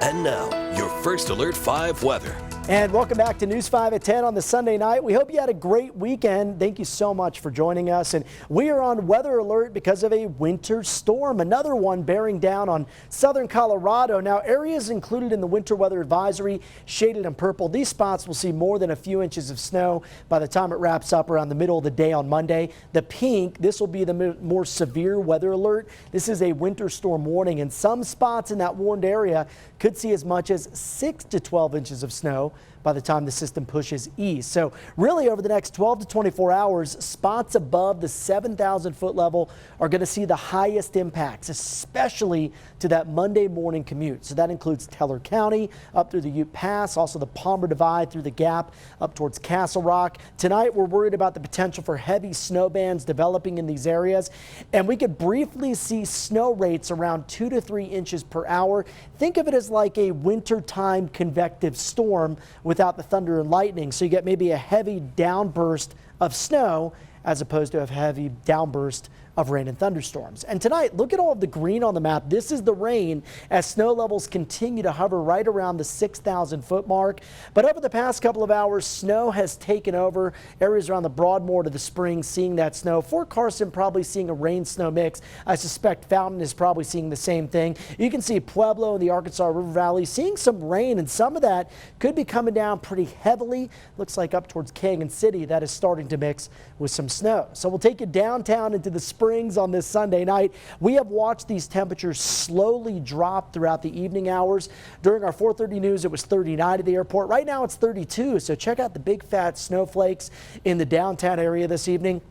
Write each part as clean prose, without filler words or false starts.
And now, your First Alert 5 weather. And welcome back to News 5 at 10 on the Sunday night. We hope you had a great weekend. Thank you so much for joining us. And we are on weather alert because of a winter storm, another one bearing down on southern Colorado. Now, areas included in the winter weather advisory shaded in purple. These spots will see more than a few inches of snow by the time it wraps up around the middle of the day on Monday. The pink, this will be the more severe weather alert. This is a winter storm warning, and some spots in that warned area could see as much as 6 to 12 inches of snow by the time the system pushes east. So really over the next 12 to 24 hours, spots above the 7,000 foot level are going to see the highest impacts, especially to that Monday morning commute. So that includes Teller County up through the Ute Pass, also the Palmer Divide through the Gap up towards Castle Rock. Tonight we're worried about the potential for heavy snow bands developing in these areas, and we could briefly see snow rates around 2 to 3 inches per hour. Think of it as like a wintertime convective storm without the thunder and lightning. So you get maybe a heavy downburst of snow as opposed to a heavy downburst of rain and thunderstorms. And tonight, look at all of the green on the map. This is the rain as snow levels continue to hover right around the 6,000 foot mark. But over the past couple of hours, snow has taken over areas around the Broadmoor to the Springs, seeing that snow. Fort Carson probably seeing a rain snow mix. I suspect Fountain is probably seeing the same thing. You can see Pueblo and the Arkansas River Valley seeing some rain, and some of that could be coming down pretty heavily. Looks like up towards Canyon City that is starting to mix with some snow. So we'll take you downtown into the Springs on this Sunday night. We have watched these temperatures slowly drop throughout the evening hours. During our 4:30 news, it was 39 at the airport. Right now it's 32. So check out the big fat snowflakes in the downtown area this evening.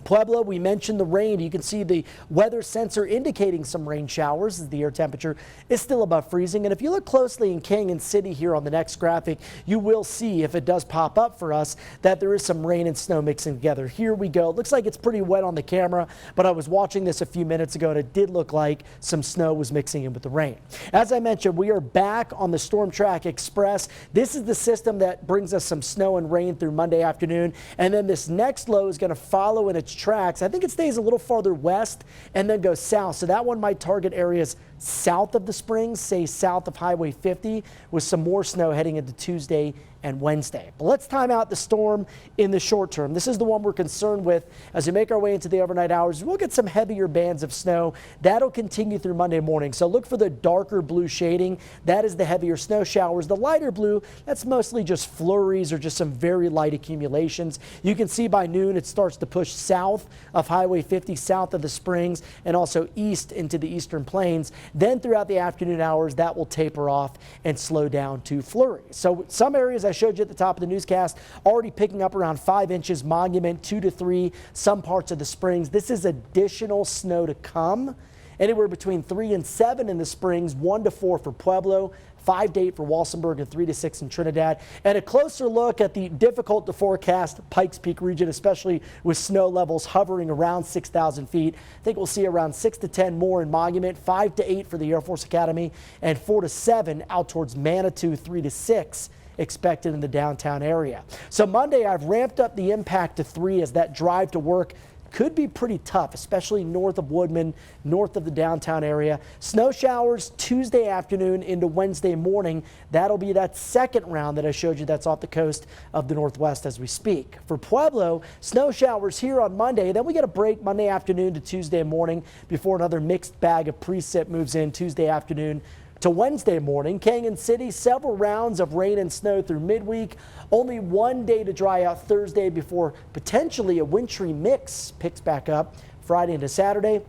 Pueblo, we mentioned the rain. You can see the weather sensor indicating some rain showers as the air temperature is still above freezing. And if you look closely in Canyon City here on the next graphic, you will see, if it does pop up for us, that there is some rain and snow mixing together. Here we go. It looks like it's pretty wet on the camera, but I was watching this a few minutes ago and it did look like some snow was mixing in with the rain. As I mentioned, we are back on the Storm Track Express. This is the system that brings us some snow and rain through Monday afternoon. And then this next low is going to follow in its tracks. I think it stays a little farther west and then goes south. So that one might target areas south of the Springs, say south of Highway 50, with some more snow heading into Tuesday and Wednesday. But let's time out the storm in the short term. This is the one we're concerned with as we make our way into the overnight hours. We'll get some heavier bands of snow. That'll continue through Monday morning. So look for the darker blue shading. That is the heavier snow showers. The lighter blue, that's mostly just flurries or just some very light accumulations. You can see by noon it starts to push south of Highway 50, south of the Springs, and also east into the eastern plains. Then throughout the afternoon hours, that will taper off and slow down to flurries. So some areas I showed you at the top of the newscast already picking up around 5 inches, Monument 2 to 3, some parts of the Springs. This is additional snow to come. Anywhere between 3 and 7 in the Springs, 1 to 4 for Pueblo, 5 to 8 for Walsenburg, and 3 to 6 in Trinidad. And a closer look at the difficult to forecast Pikes Peak region, especially with snow levels hovering around 6,000 feet. I think we'll see around 6 to 10 more in Monument, 5 to 8 for the Air Force Academy, and 4 to 7 out towards Manitou, 3 to 6 expected in the downtown area. So Monday, I've ramped up the impact to 3 as that drive to work could be pretty tough, especially north of Woodman, north of the downtown area. Snow showers Tuesday afternoon into Wednesday morning. That'll be that second round that I showed you that's off the coast of the Northwest as we speak. For Pueblo, snow showers here on Monday. Then we get a break Monday afternoon to Tuesday morning before another mixed bag of precip moves in Tuesday afternoon to Wednesday morning. Canyon City, several rounds of rain and snow through midweek. Only one day to dry out Thursday before potentially a wintry mix picks back up Friday into Saturday.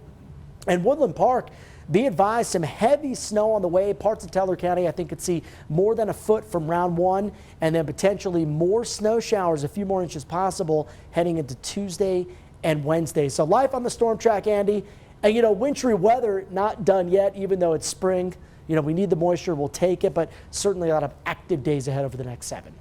And Woodland Park, be advised, some heavy snow on the way. Parts of Teller County, I think, could see more than a foot from round 1, and then potentially more snow showers, a few more inches possible heading into Tuesday and Wednesday. So life on the storm track, Andy. And, you know, wintry weather not done yet, even though it's spring. You know, we need the moisture, we'll take it, but certainly a lot of active days ahead over the next 7.